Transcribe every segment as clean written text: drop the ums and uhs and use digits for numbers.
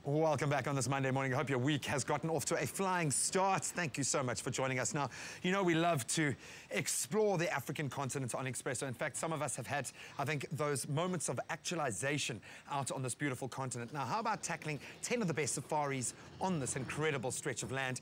Welcome back on this Monday morning. I hope your week has gotten off to a flying start. Thank you so much for joining us. Now, you know we love to explore the African continent on Expresso. In fact, some of us have had, I think, those moments of actualization out on this beautiful continent. Now, how about tackling 10 of the best safaris on this incredible stretch of land?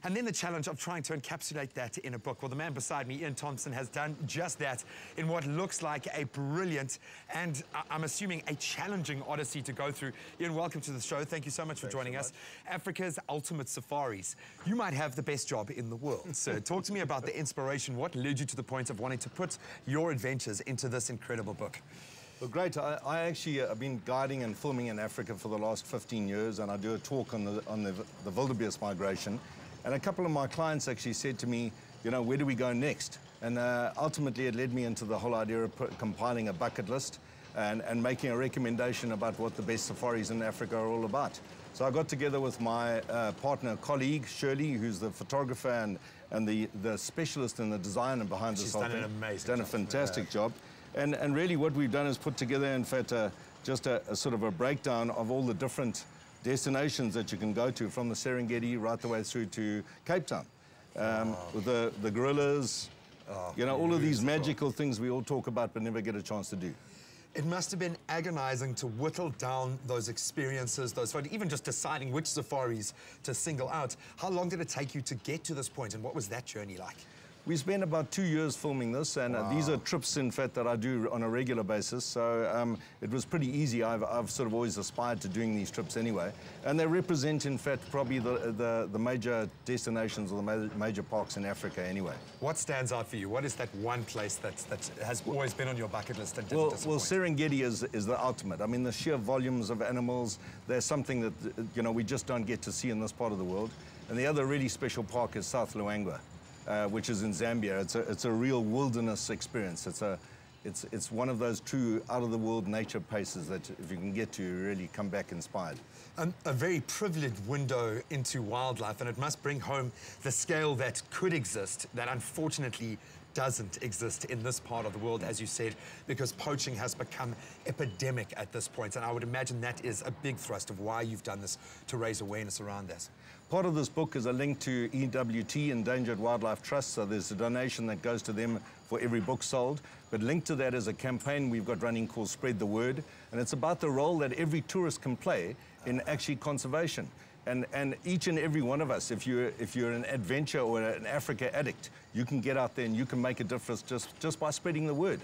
And then the challenge of trying to encapsulate that in a book. Well, the man beside me, Ian Thompson, has done just that in what looks like a brilliant and I'm assuming a challenging odyssey to go through. Ian, welcome to the show. Thank you so much for joining us. Africa's Ultimate Safaris. You might have the best job in the world. So talk to me about the inspiration. What led you to the point of wanting to put your adventures into this incredible book? Well, great. I actually have been guiding and filming in Africa for the last 15 years, and I do a talk on the wildebeest migration. And a couple of my clients actually said to me, you know, where do we go next? And ultimately it led me into the whole idea of compiling a bucket list and making a recommendation about what the best safaris in Africa are all about. So I got together with my partner, colleague, Shirley, who's the photographer and the specialist in the design and behind this whole thing. She's done an amazing job. Done a fantastic job. And really what we've done is put together, in fact, just a sort of a breakdown of all the different destinations that you can go to, from the Serengeti right the way through to Cape Town. With the gorillas, you know, all of these magical things we all talk about but never get a chance to do. It must have been agonizing to whittle down those experiences, even just deciding which safaris to single out. How long did it take you to get to this point, and what was that journey like? We spent about 2 years filming this, and these are trips, in fact, that I do on a regular basis. So it was pretty easy. I've sort of always aspired to doing these trips anyway. And they represent, in fact, probably the major destinations or the major parks in Africa anyway. What stands out for you? What is that one place that has always been on your bucket list and didn't disappoint? Well, Serengeti is the ultimate. I mean, the sheer volumes of animals, there's something that, you know, we just don't get to see in this part of the world. And the other really special park is South Luangwa, which is in Zambia. It's a real wilderness experience. It's one of those true out-of-the-world nature places that if you can get to, you really come back inspired. A very privileged window into wildlife, and it must bring home the scale that could exist that unfortunately doesn't exist in this part of the world, as you said, because poaching has become epidemic at this point. And I would imagine that is a big thrust of why you've done this, to raise awareness around this. Part of this book is a link to EWT, Endangered Wildlife Trust, so there's a donation that goes to them for every book sold. But linked to that is a campaign we've got running called Spread the Word, and it's about the role that every tourist can play in actually conservation. And each and every one of us, if you're an adventure or an Africa addict, you can get out there and you can make a difference just by spreading the word.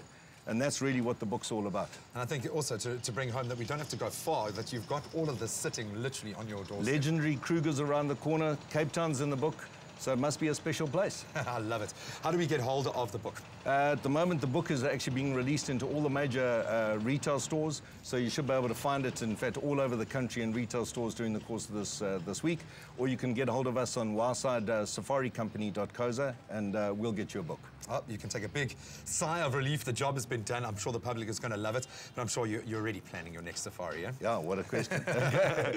And that's really what the book's all about. And I think also to bring home that we don't have to go far, that you've got all of this sitting literally on your doorstep. Legendary Kruger's around the corner, Cape Town's in the book, so it must be a special place. I love it. How do we get hold of the book? At the moment, the book is actually being released into all the major retail stores, so you should be able to find it, in fact, all over the country in retail stores during the course of this week. Or you can get hold of us on wildsideSafariCompany.co.za, and we'll get you a book. Oh, you can take a big sigh of relief. The job has been done. I'm sure the public is going to love it, but I'm sure you're already planning your next safari, yeah? Yeah, what a question. Yeah,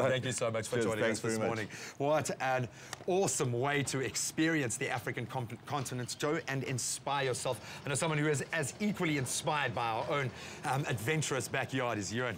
thank you so much for joining us this morning. What an awesome way to experience the African continent. Go and inspire yourself. I know someone who is as equally inspired by our own adventurous backyard as Ewan.